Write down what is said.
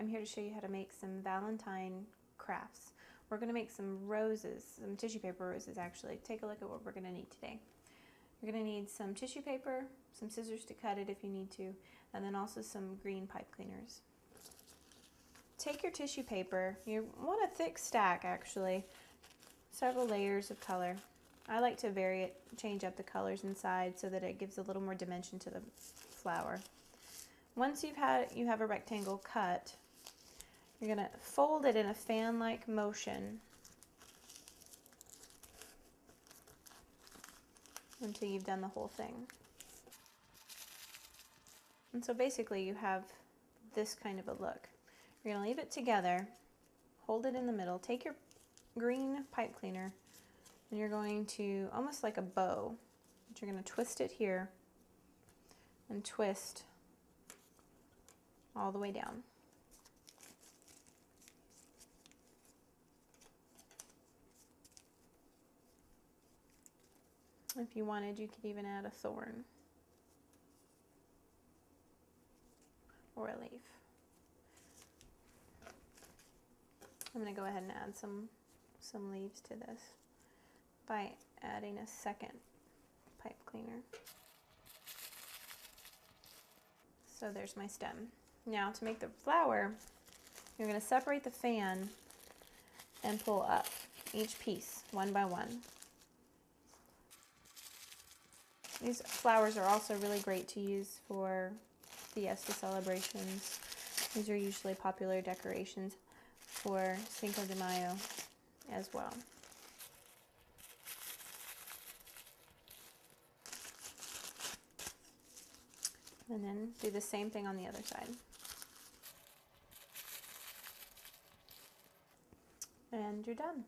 I'm here to show you how to make some Valentine crafts. We're going to make some roses, some tissue paper roses actually. Take a look at what we're going to need today. You're going to need some tissue paper, some scissors to cut it if you need to, and then also some green pipe cleaners. Take your tissue paper, you want a thick stack actually, several layers of color. I like to vary it, change up the colors inside so that it gives a little more dimension to the flower. Once you have a rectangle cut, you're going to fold it in a fan-like motion until you've done the whole thing. And so basically you have this kind of a look. You're going to leave it together, hold it in the middle, take your green pipe cleaner, and you're going to, almost like a bow, but you're going to twist it here and twist all the way down. If you wanted, you could even add a thorn or a leaf. I'm going to go ahead and add some leaves to this by adding a second pipe cleaner. So there's my stem. Now to make the flower, you're going to separate the fan and pull up each piece one by one. These flowers are also really great to use for fiesta celebrations. These are usually popular decorations for Cinco de Mayo as well. And then do the same thing on the other side. And you're done.